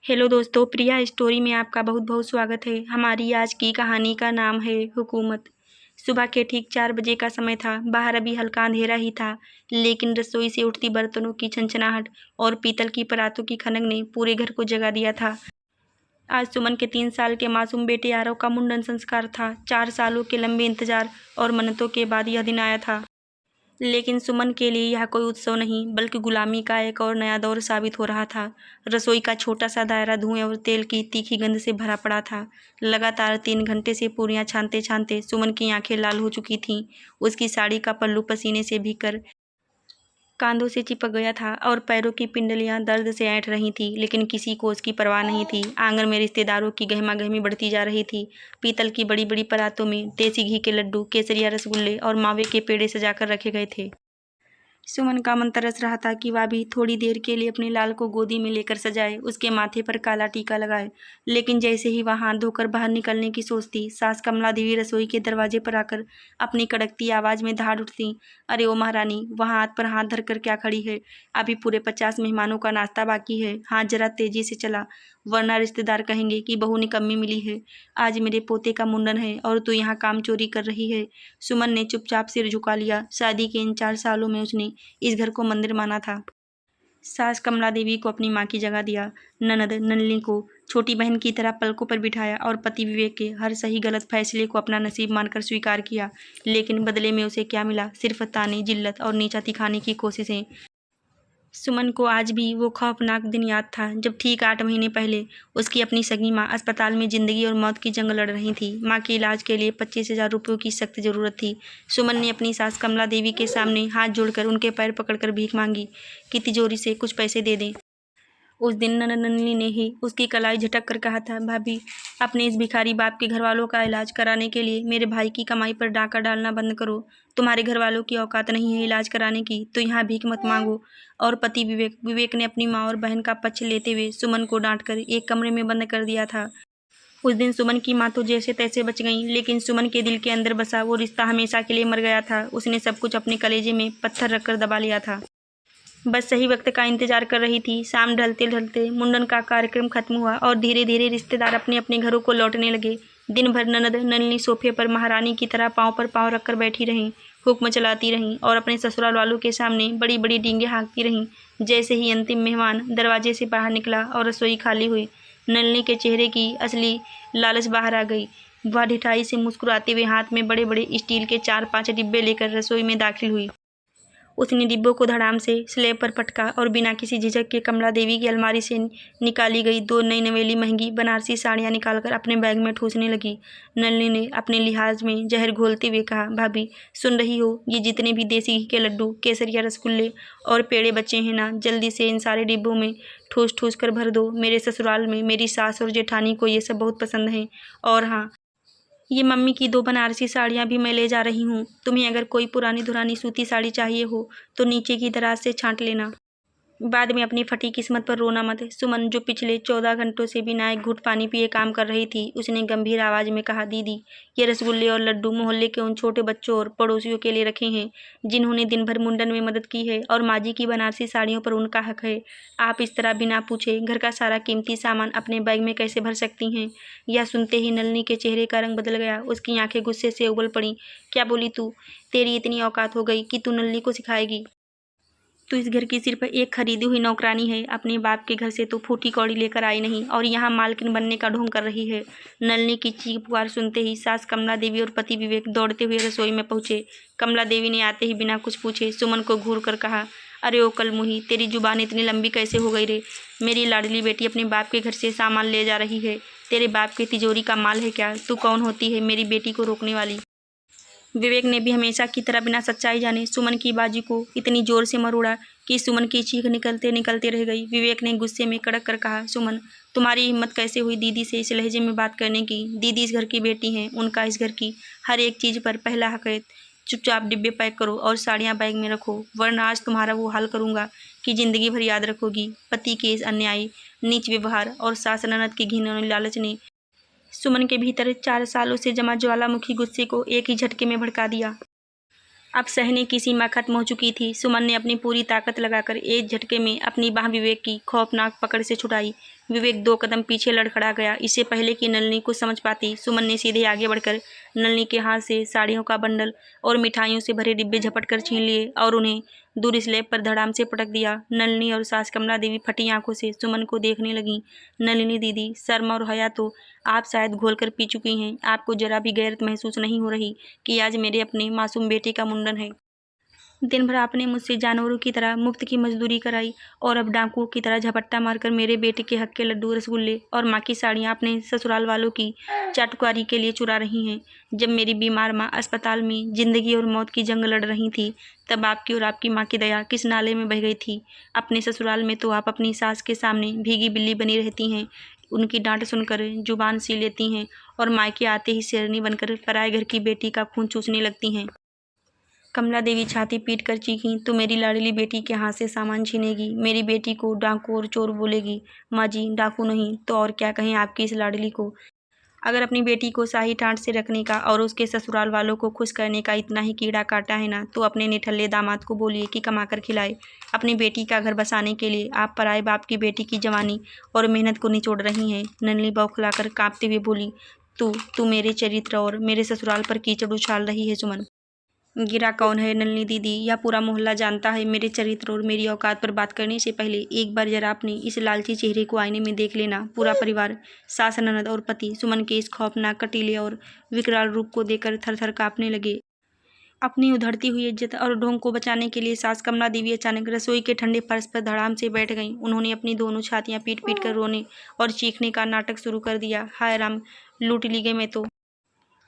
Hello दोस्तों, प्रिया story में आपका बहुत बहुत स्वागत है। हमारी आज की कहानी का नाम है हुकूमत। सुबह के ठीक 4 बजे का समय था। बाहर अभी हल्का अंधेरा ही था, लेकिन रसोई से उठती बर्तनों की छनछनाहट और पीतल की परातों की खनक ने पूरे घर को जगा दिया था। आज सुमन के 3 साल के मासूम बेटे आरव का मुंडन संस्कार था। 4 सालों के लंबे इंतजार और मन्नतों के बाद यह दिन आया था। लेकिन सुमन के लिए यह कोई उत्सव नहीं, बल्कि गुलामी का एक और नया दौर साबित हो रहा था। रसोई का छोटा सा दायरा धुएं और तेल की तीखी गंध से भरा पड़ा था। लगातार 3 घंटे से पूरियां छानते छानते सुमन की आंखें लाल हो चुकी थीं। उसकी साड़ी का पल्लू पसीने से भीगकर कांधों से चिपक गया था और पैरों की पिंडलियां दर्द से ऐंठ रही थी, लेकिन किसी को उसकी परवाह नहीं थी। आंगन में रिश्तेदारों की गहमागहमी बढ़ती जा रही थी। पीतल की बड़ी बड़ी परातों में देसी घी के लड्डू, केसरिया रसगुल्ले और मावे के पेड़े सजाकर रखे गए थे। सुमन का मन तरस रहा था कि वह भी थोड़ी देर के लिए अपने लाल को गोदी में लेकर सजाए, उसके माथे पर काला टीका लगाए। लेकिन जैसे ही वह हाथ धोकर बाहर निकलने की सोचती, सास कमला देवी रसोई के दरवाजे पर आकर अपनी कड़कती आवाज में दहाड़ उठती, अरे ओ महारानी, वहाँ हाथ पर हाथ धरकर क्या खड़ी है? अभी पूरे 50 मेहमानों का नाश्ता बाकी है। हाथ जरा तेजी से चला, वरना रिश्तेदार कहेंगे कि बहू निकम्मी मिली है। आज मेरे पोते का मुंडन है और तू यहाँ काम चोरी कर रही है। सुमन ने चुपचाप सिर झुका लिया। शादी के इन 4 सालों में उसने इस घर को मंदिर माना था। सास कमला देवी को अपनी माँ की जगह दिया, ननद नलिनी को छोटी बहन की तरह पलकों पर बिठाया और पति विवेक के हर सही गलत फैसले को अपना नसीब मानकर स्वीकार किया। लेकिन बदले में उसे क्या मिला? सिर्फ ताने, जिल्लत और नीचा दिखाने की कोशिशें। सुमन को आज भी वो खौफनाक दिन याद था, जब ठीक 8 महीने पहले उसकी अपनी सगी माँ अस्पताल में जिंदगी और मौत की जंग लड़ रही थी। माँ के इलाज के लिए 25,000 रुपयों की सख्त जरूरत थी। सुमन ने अपनी सास कमला देवी के सामने हाथ जोड़कर उनके पैर पकड़कर भीख मांगी कि तिजोरी से कुछ पैसे दे दें। उस दिन नंदनी ने ही उसकी कलाई झटक कर कहा था, भाभी, अपने इस भिखारी बाप के घर वालों का इलाज कराने के लिए मेरे भाई की कमाई पर डाका डालना बंद करो। तुम्हारे घर वालों की औकात नहीं है इलाज कराने की, तो यहाँ भीख मत मांगो। और पति विवेक ने अपनी माँ और बहन का पक्ष लेते हुए सुमन को डांटकर एक कमरे में बंद कर दिया था। उस दिन सुमन की माँ तो जैसे तैसे बच गई, लेकिन सुमन के दिल के अंदर बसा वो रिश्ता हमेशा के लिए मर गया था। उसने सब कुछ अपने कलेजे में पत्थर रखकर दबा लिया था। बस सही वक्त का इंतजार कर रही थी। शाम ढलते ढलते मुंडन का कार्यक्रम खत्म हुआ और धीरे धीरे रिश्तेदार अपने अपने घरों को लौटने लगे। दिन भर ननद नलिनी सोफे पर महारानी की तरह पाँव पर पाँव रखकर बैठी रहीं, हुक्म चलाती रहीं और अपने ससुराल वालों के सामने बड़ी बड़ी डींगे हाँकती रहीं। जैसे ही अंतिम मेहमान दरवाजे से बाहर निकला और रसोई खाली हुई, नलिनी के चेहरे की असली लालच बाहर आ गई। वह ढिठाई से मुस्कुराते हुए हाथ में बड़े बड़े स्टील के 4-5 डिब्बे लेकर रसोई में दाखिल हुई। उसने डिब्बों को धड़ाम से स्लेब पर पटका और बिना किसी झिझक के कमला देवी की अलमारी से निकाली गई 2 नई नवेली महंगी बनारसी साड़ियाँ निकालकर अपने बैग में ठूसने लगी। नलिनी ने अपने लिहाज में जहर घोलते हुए कहा, भाभी, सुन रही हो? ये जितने भी देसी घी के लड्डू, केसरिया रसगुल्ले और पेड़े बचे हैं ना, जल्दी से इन सारे डिब्बों में ठूस ठूस कर भर दो। मेरे ससुराल में मेरी सास और जेठानी को ये सब बहुत पसंद है। और हाँ, ये मम्मी की 2 बनारसी साड़ियाँ भी मैं ले जा रही हूँ। तुम्हें अगर कोई पुरानी धुरानी सूती साड़ी चाहिए हो तो नीचे की दराज से छांट लेना। बाद में अपनी फटी किस्मत पर रोना मत। सुमन, जो पिछले 14 घंटों से बिना एक घूंट पानी पिए काम कर रही थी, उसने गंभीर आवाज में कहा, दीदी, ये रसगुल्ले और लड्डू मोहल्ले के उन छोटे बच्चों और पड़ोसियों के लिए रखे हैं जिन्होंने दिन भर मुंडन में मदद की है, और माँ जी की बनारसी साड़ियों पर उनका हक है। आप इस तरह बिना पूछे घर का सारा कीमती सामान अपने बैग में कैसे भर सकती हैं? यह सुनते ही नलिनी के चेहरे का रंग बदल गया। उसकी आंखें गुस्से से उबल पड़ी। क्या बोली तू? तेरी इतनी औकात हो गई कि तू नलिनी को सिखाएगी? तू इस घर की सिर्फ एक खरीदी हुई नौकरानी है। अपने बाप के घर से तो फूटी कौड़ी लेकर आई नहीं और यहाँ मालकिन बनने का ढोंग कर रही है। नलिनी की चीख पुकार सुनते ही सास कमला देवी और पति विवेक दौड़ते हुए रसोई में पहुंचे। कमला देवी ने आते ही बिना कुछ पूछे सुमन को घूर कर कहा, अरे ओ कलमुही, तेरी जुबान इतनी लंबी कैसे हो गई रे? मेरी लाडली बेटी अपने बाप के घर से सामान ले जा रही है। तेरे बाप की तिजोरी का माल है क्या? तू कौन होती है मेरी बेटी को रोकने वाली? विवेक ने भी हमेशा की तरह बिना सच्चाई जाने सुमन की बाजी को इतनी जोर से मरोड़ा कि सुमन की चीख निकलते निकलते रह गई। विवेक ने गुस्से में कड़क कर कहा, सुमन, तुम्हारी हिम्मत कैसे हुई दीदी से इस लहजे में बात करने की? दीदी इस घर की बेटी हैं, उनका इस घर की हर एक चीज़ पर पहला हक है। चुपचाप डिब्बे पैक करो और साड़ियाँ बैग में रखो, वरना आज तुम्हारा वो हाल करूँगा कि ज़िंदगी भर याद रखोगी। पति के इस अन्यायी नीच व्यवहार और सास ननद की घिनौनी लालच ने सुमन के भीतर 4 सालों से जमा ज्वालामुखी गुस्से को एक ही झटके में भड़का दिया। अब सहने की सीमा खत्म हो चुकी थी। सुमन ने अपनी पूरी ताकत लगाकर एक झटके में अपनी बाह विवेक की खौफनाक पकड़ से छुड़ाई। विवेक 2 कदम पीछे लड़खड़ा गया। इससे पहले कि नलिनी कुछ समझ पाती, सुमन ने सीधे आगे बढ़कर नलिनी के हाथ से साड़ियों का बंडल और मिठाइयों से भरे डिब्बे झपट कर छीन लिए और उन्हें दूर स्लैब पर धड़ाम से पटक दिया। नलिनी और सास कमला देवी फटी आंखों से सुमन को देखने लगीं। नलिनी दीदी, शर्म और हया तो आप शायद घोल कर पी चुकी हैं। आपको जरा भी गैरत महसूस नहीं हो रही कि आज मेरे अपने मासूम बेटे का मुंडन है? दिन भर आपने मुझसे जानवरों की तरह मुफ्त की मजदूरी कराई और अब डाकुओं की तरह झपट्टा मारकर मेरे बेटे के हक के लड्डू, रसगुल्ले और माँ की साड़ियाँ अपने ससुराल वालों की चाटुकारी के लिए चुरा रही हैं। जब मेरी बीमार माँ अस्पताल में जिंदगी और मौत की जंग लड़ रही थी, तब आपकी और आपकी माँ की दया किस नाले में बह गई थी? अपने ससुराल में तो आप अपनी सास के सामने भीगी बिल्ली बनी रहती हैं, उनकी डांट सुनकर जुबान सी लेती हैं और मायके आते ही शेरनी बनकर पराए घर की बेटी का खून चूसने लगती हैं। कमला देवी छाती पीट कर चीखीं, तो मेरी लाडली बेटी के हाथ से सामान छीनेगी, मेरी बेटी को डाकू और चोर बोलेगी। माँ जी, डाकू नहीं तो और क्या कहें आपकी इस लाडली को? अगर अपनी बेटी को शाही ठाट से रखने का और उसके ससुराल वालों को खुश करने का इतना ही कीड़ा काटा है ना, तो अपने निठल्ले दामाद को बोलिए कि कमा कर खिलाए। अपनी बेटी का घर बसाने के लिए आप पराए बाप की बेटी की जवानी और मेहनत को निचोड़ रही हैं। नलिनी बौखलाकर कांपते हुए बोली, तू मेरे चरित्र और मेरे ससुराल पर कीचड़ उछाल रही है सुमन। गिरा कौन है नलिनी दीदी? या पूरा मोहल्ला जानता है। मेरे चरित्र और मेरी औकात पर बात करने से पहले एक बार जरा अपने इस लालची चेहरे को आईने में देख लेना। पूरा परिवार, सास, ननद और पति सुमन के इस खौफनाक, कटीले और विकराल रूप को देखकर थर-थर कांपने लगे। अपनी उधड़ती हुई इज्जत और ढोंग को बचाने के लिए सास कमला देवी अचानक रसोई के ठंडे फर्श पर धड़ाम से बैठ गईं। उन्होंने अपनी दोनों छातियां पीट-पीट कर रोने और चीखने का नाटक शुरू कर दिया। हाय राम, लूट ली गई मैं तो।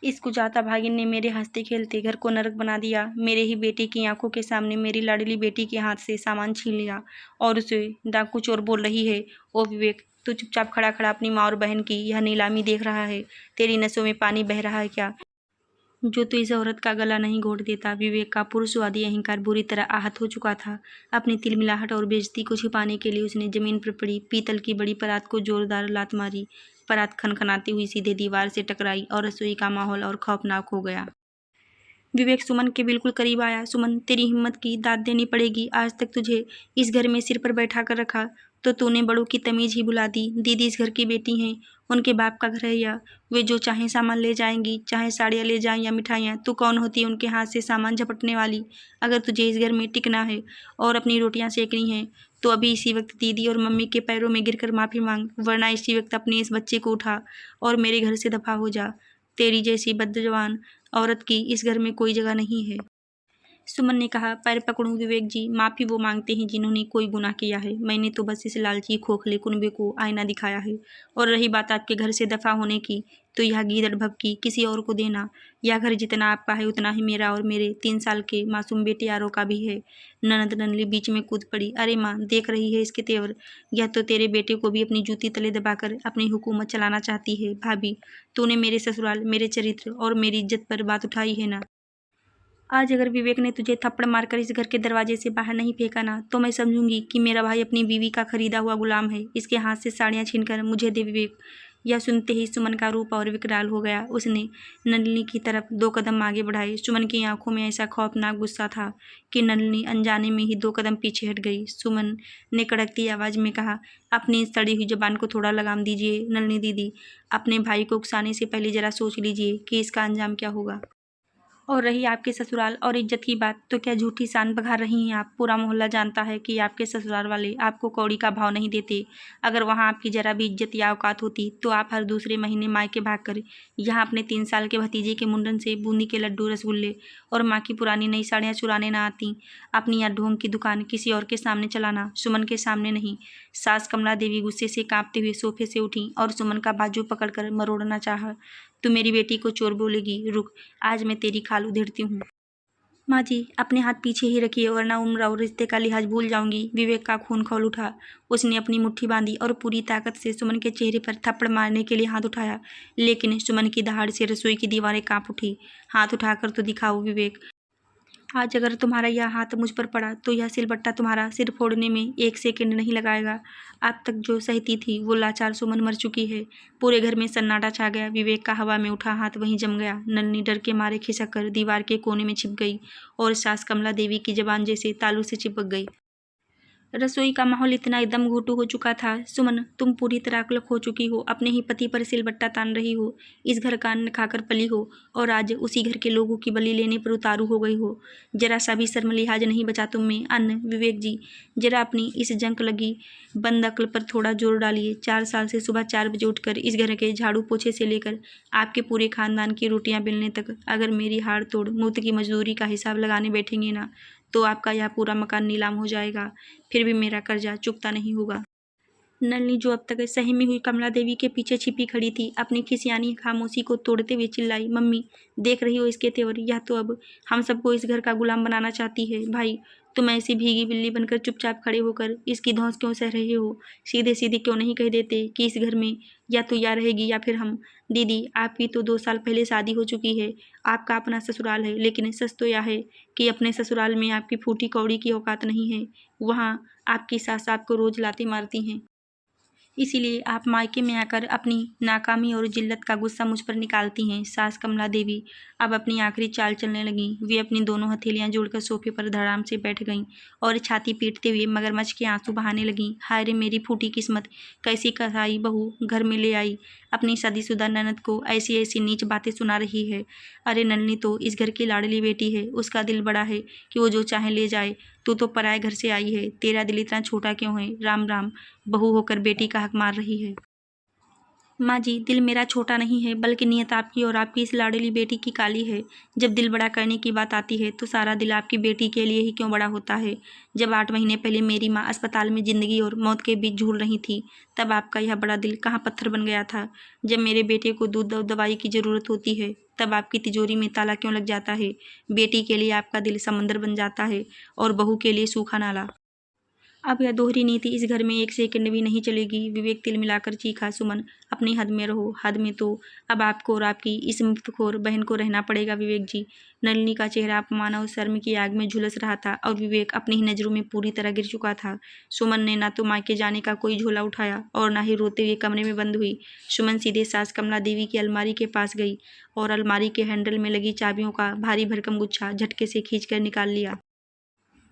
इस कुचाता भागिन ने मेरे हंसते खेलते घर को नरक बना दिया। मेरे ही बेटे की आंखों के सामने मेरी लाडली बेटी के हाथ से सामान छीन लिया और उसे डाकू चोर बोल रही है। ओ विवेक, तू चुपचाप खड़ा खड़ा अपनी माँ और बहन की यह नीलामी देख रहा है? तेरी नसों में पानी बह रहा है क्या, जो तू इस औरत का गला नहीं घोट देता? विवेक का पुरुषवादी अहंकार बुरी तरह आहत हो चुका था। अपनी तिलमिलाहट और बेइज्जती को छिपाने के लिए उसने जमीन पर पड़ी पीतल की बड़ी परात को जोरदार लात मारी। परात खनखनाती हुई सीधे दीवार से टकराई और रसोई का माहौल और खौफनाक हो गया। विवेक सुमन के बिल्कुल करीब आया। सुमन, तेरी हिम्मत की दाद देनी पड़ेगी। आज तक तुझे इस घर में सिर पर बैठा कर रखा तो तूने बड़ों की तमीज ही भुला दी। दीदी इस घर की बेटी हैं, उनके बाप का घर है यह। वे जो चाहें सामान ले जाएंगी, चाहे साड़ियाँ ले जाएं या मिठाइयाँ। तू कौन होती है उनके हाथ से सामान झपटने वाली? अगर तुझे इस घर में टिकना है और अपनी रोटियां सेकनी हैं, तो अभी इसी वक्त दीदी और मम्मी के पैरों में गिरकर माफ़ी मांग, वरना इसी वक्त अपने इस बच्चे को उठा और मेरे घर से दफा हो जा। तेरी जैसी बदजबान औरत की इस घर में कोई जगह नहीं है। सुमन ने कहा, पैर पकड़ूं विवेक जी, माफ़ी वो मांगते हैं जिन्होंने कोई गुनाह किया है। मैंने तो बस इस लालची खोखले कुनबे को आईना दिखाया है। और रही बात आपके घर से दफ़ा होने की, तो यह गीदड़ भभकी किसी और को देना। यह घर जितना आपका है उतना ही मेरा और मेरे 3 साल के मासूम बेटे यारों का भी है। ननद ननली बीच में कूद पड़ी। अरे माँ, देख रही है इसके तेवर? यह तो तेरे बेटे को भी अपनी जूती तले दबाकर अपनी हुकूमत चलाना चाहती है। भाभी, तूने मेरे ससुराल, मेरे चरित्र और मेरी इज्जत पर बात उठाई है ना? आज अगर विवेक ने तुझे थप्पड़ मारकर इस घर के दरवाजे से बाहर नहीं फेंका ना, तो मैं समझूंगी कि मेरा भाई अपनी बीवी का खरीदा हुआ गुलाम है। इसके हाथ से साड़ियाँ छीनकर मुझे दे विवेक। यह सुनते ही सुमन का रूप और विकराल हो गया। उसने नलिनी की तरफ 2 कदम आगे बढ़ाए। सुमन की आंखों में ऐसा खौफनाक गुस्सा था कि नलिनी अनजाने में ही 2 कदम पीछे हट गई। सुमन ने कड़कती आवाज़ में कहा, अपनी इस सड़ी हुई जबान को थोड़ा लगाम दीजिए नलिनी दीदी। अपने भाई को उकसाने से पहले ज़रा सोच लीजिए कि इसका अंजाम क्या होगा। और रही आपके ससुराल और इज्जत की बात, तो क्या झूठी शान बघा रही हैं आप? पूरा मोहल्ला जानता है कि आपके ससुराल वाले आपको कौड़ी का भाव नहीं देते। अगर वहाँ आपकी जरा भी इज्जत या औकात होती, तो आप हर दूसरे महीने मायके भागकर यहाँ अपने 3 साल के भतीजे के मुंडन से बूंदी के लड्डू, रसगुल्ले और माँ की पुरानी नई साड़ियाँ चुराने ना आती। अपनी यह ढोंग की दुकान किसी और के सामने चलाना, सुमन के सामने नहीं। सास कमला देवी गुस्से से कांपते हुए सोफे से उठी और सुमन का बाजू पकड़कर मरोड़ना चाहा। तू मेरी बेटी को चोर बोलेगी? रुक, आज मैं तेरी खाल उधेड़ती हूँ। माँ जी, अपने हाथ पीछे ही रखिए, वरना उम्र और रिश्ते का लिहाज भूल जाऊंगी। विवेक का खून खौल उठा। उसने अपनी मुट्ठी बांधी और पूरी ताकत से सुमन के चेहरे पर थप्पड़ मारने के लिए हाथ उठाया, लेकिन सुमन की दहाड़ से रसोई की दीवारें कांप उठी। हाथ उठाकर तो दिखाओ विवेक। आज अगर तुम्हारा यह हाथ मुझ पर पड़ा, तो यह सिलबट्टा तुम्हारा सिर फोड़ने में 1 सेकंड नहीं लगाएगा। अब तक जो सहती थी, वो लाचार सुमन मर चुकी है। पूरे घर में सन्नाटा छा गया। विवेक का हवा में उठा हाथ वहीं जम गया। नन्ही डर के मारे खिसक कर दीवार के कोने में छिप गई और सास कमला देवी की जबान जैसे तालू से चिपक गई। रसोई का माहौल इतना एकदम घुटू हो चुका था। सुमन, तुम पूरी तरह अकलख हो चुकी हो, अपने ही पति पर सिलबट्टा तान रही हो, इस घर का अन्न खाकर पली हो और आज उसी घर के लोगों की बलि लेने पर उतारू हो गई हो। जरा सा भी शर्म लिहाज नहीं बचा तुम में। अन्न विवेक जी, जरा अपनी इस जंक लगी बंद अक्ल पर थोड़ा जोर डालिए। 4 साल से सुबह 4 बजे उठकर इस घर के झाड़ू पोछे से लेकर आपके पूरे खानदान की रोटियां बेलने तक अगर मेरी हाड़ तोड़ मुफ्त की मजदूरी का हिसाब लगाने बैठेंगे ना, तो आपका यह पूरा मकान नीलाम हो जाएगा, फिर भी मेरा कर्जा चुकता नहीं होगा। नलिनी, जो अब तक सहमी हुई कमला देवी के पीछे छिपी खड़ी थी, अपनी खिसियानी खामोशी को तोड़ते हुए चिल्लाई, मम्मी, देख रही हो इसके तेवर? यह तो अब हम सबको इस घर का गुलाम बनाना चाहती है। भाई, तुम ऐसी भीगी बिल्ली बनकर चुपचाप खड़े होकर इसकी धौंस क्यों सह रहे हो? सीधे सीधे क्यों नहीं कह देते कि इस घर में या तो या रहेगी या फिर हम? दीदी, आपकी तो 2 साल पहले शादी हो चुकी है, आपका अपना ससुराल है, लेकिन सच तो यह है कि अपने ससुराल में आपकी फूटी कौड़ी की औकात नहीं है। वहाँ आपकी सास आपको रोज लाते मारती हैं, इसीलिए आप मायके में आकर अपनी नाकामी और जिल्लत का गुस्सा मुझ पर निकालती हैं। सास कमला देवी अब अपनी आखिरी चाल चलने लगीं। वे अपनी दोनों हथेलियां जोड़कर सोफे पर धड़ाम से बैठ गईं और छाती पीटते हुए मगरमच्छ के आंसू बहाने लगीं। हाय रे मेरी फूटी किस्मत, कैसी कसाई बहू घर में ले आई, अपनी शादीशुदा ननद को ऐसी ऐसी नीच बातें सुना रही है। अरे नलनी तो इस घर की लाडली बेटी है, उसका दिल बड़ा है कि वो जो चाहे ले जाए। तू तो पराए घर से आई है, तेरा दिल इतना छोटा क्यों है? राम राम, बहू होकर बेटी का हक मार रही है। माँ जी, दिल मेरा छोटा नहीं है, बल्कि नीयत आपकी और आपकी इस लाडली बेटी की काली है। जब दिल बड़ा करने की बात आती है तो सारा दिल आपकी बेटी के लिए ही क्यों बड़ा होता है? जब 8 महीने पहले मेरी माँ अस्पताल में जिंदगी और मौत के बीच झूल रही थी, तब आपका यह बड़ा दिल कहाँ पत्थर बन गया था? जब मेरे बेटे को दूध और दवाई की ज़रूरत होती है, तब आपकी तिजोरी में ताला क्यों लग जाता है? बेटी के लिए आपका दिल समंदर बन जाता है और बहू के लिए सूखा नाला। अब यह दोहरी नीति इस घर में 1 सेकंड भी नहीं चलेगी। विवेक तिल मिलाकर चीखा, सुमन, अपनी हद में रहो। हद में तो अब आपको और आपकी इस मुफ्तखोर बहन को रहना पड़ेगा विवेक जी। नलिनी का चेहरा अपमान और शर्म की आग में झुलस रहा था और विवेक अपनी ही नज़रों में पूरी तरह गिर चुका था। सुमन ने ना तो मायके जाने का कोई झोला उठाया और ना ही रोते हुए कमरे में बंद हुई। सुमन सीधे सास कमला देवी की अलमारी के पास गई और अलमारी के हैंडल में लगी चाबियों का भारी भरकम गुच्छा झटके से खींच कर निकाल लिया।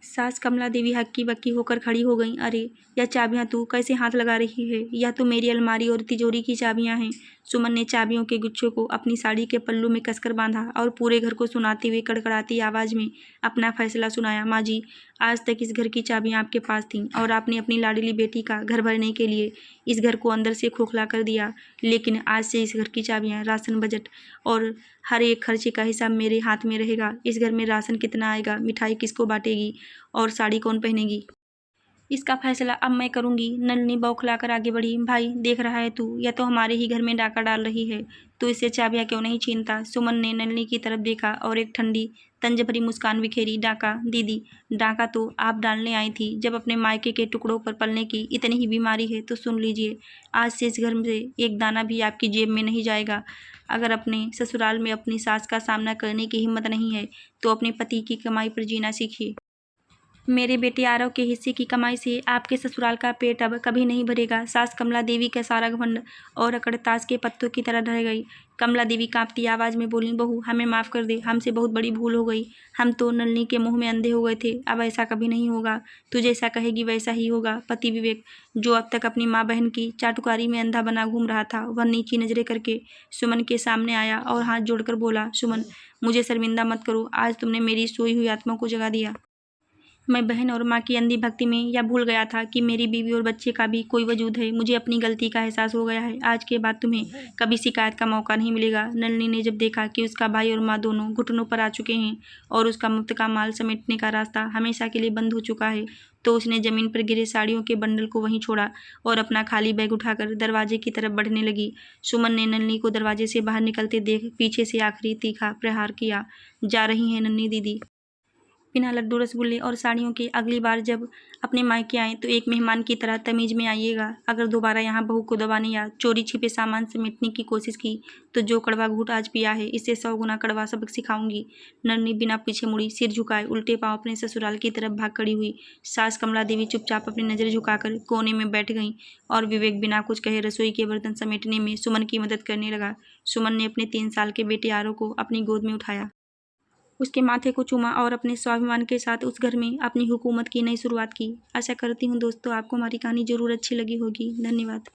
सास कमला देवी हक्की बक्की होकर खड़ी हो गईं। अरे, यह चाबियां तू कैसे हाथ लगा रही है? यह तो मेरी अलमारी और तिजोरी की चाबियां हैं। सुमन ने चाबियों के गुच्छे को अपनी साड़ी के पल्लू में कसकर बांधा और पूरे घर को सुनाते हुए कड़कड़ाती आवाज़ में अपना फैसला सुनाया। माँ जी, आज तक इस घर की चाबियां आपके पास थीं और आपने अपनी लाडली बेटी का घर भरने के लिए इस घर को अंदर से खोखला कर दिया, लेकिन आज से इस घर की चाबियां, राशन, बजट और हर एक खर्चे का हिसाब मेरे हाथ में रहेगा। इस घर में राशन कितना आएगा, मिठाई किसको बांटेगी और साड़ी कौन पहनेगी, इसका फैसला अब मैं करूंगी। नलिनी बौखलाकर आगे बढ़ी। भाई, देख रहा है तू, यह तो हमारे ही घर में डाका डाल रही है, तो इससे चाबियां क्यों नहीं छीनता? सुमन ने नलिनी की तरफ देखा और एक ठंडी तंज भरी मुस्कान बिखेरी। डाका? दीदी, डाका तो आप डालने आई थी। जब अपने मायके के टुकड़ों पर पलने की इतनी ही बीमारी है तो सुन लीजिए, आज से इस घर से एक दाना भी आपकी जेब में नहीं जाएगा। अगर अपने ससुराल में अपनी सास का सामना करने की हिम्मत नहीं है तो अपने पति की कमाई पर जीना सीखिए। मेरे बेटे आरव के हिस्से की कमाई से आपके ससुराल का पेट अब कभी नहीं भरेगा। सास कमला देवी का सारा घमंड और अकड़ ताश के पत्तों की तरह ढह गई। कमला देवी कांपती आवाज़ में बोली, बहू, हमें माफ़ कर दे, हमसे बहुत बड़ी भूल हो गई। हम तो नलनी के मुंह में अंधे हो गए थे, अब ऐसा कभी नहीं होगा। तू जैसा कहेगी वैसा ही होगा। पति विवेक, जो अब तक अपनी माँ बहन की चाटुकारी में अंधा बना घूम रहा था, वह नीची नजरें करके सुमन के सामने आया और हाथ जोड़कर बोला, सुमन, मुझे शर्मिंदा मत करो, आज तुमने मेरी सोई हुई आत्मा को जगा दिया। मैं बहन और माँ की अंधी भक्ति में यह भूल गया था कि मेरी बीवी और बच्चे का भी कोई वजूद है। मुझे अपनी गलती का एहसास हो गया है। आज के बाद तुम्हें कभी शिकायत का मौका नहीं मिलेगा। नलिनी ने जब देखा कि उसका भाई और माँ दोनों घुटनों पर आ चुके हैं और उसका मुफ्त का माल समेटने का रास्ता हमेशा के लिए बंद हो चुका है, तो उसने ज़मीन पर गिरे साड़ियों के बंडल को वहीं छोड़ा और अपना खाली बैग उठाकर दरवाजे की तरफ बढ़ने लगी। सुमन ने नलिनी को दरवाजे से बाहर निकलते देख पीछे से आखिरी तीखा प्रहार किया। जा रही हैं नन्ही दीदी? बिना लड्डू रसगुल्ले और साड़ियों के अगली बार जब अपने मायके आएँ तो एक मेहमान की तरह तमीज़ में आइएगा। अगर दोबारा यहाँ बहू को दबाने या चोरी छिपे सामान समेटने की कोशिश की तो जो कड़वा घूंट आज पिया है, इससे 100 गुना कड़वा सबक सिखाऊंगी। नन्ही बिना पीछे मुड़ी, सिर झुकाए उल्टे पाँव अपने ससुराल की तरफ भाग खड़ी हुई। सास कमला देवी चुपचाप अपनी नज़र झुकाकर कोने में बैठ गईं और विवेक बिना कुछ कहे रसोई के बर्तन समेटने में सुमन की मदद करने लगा। सुमन ने अपने 3 साल के बेटे आरव को अपनी गोद में उठाया। उसके माथे को चूमा और अपने स्वाभिमान के साथ उस घर में अपनी हुकूमत की नई शुरुआत की। आशा करती हूँ दोस्तों आपको हमारी कहानी ज़रूर अच्छी लगी होगी। धन्यवाद।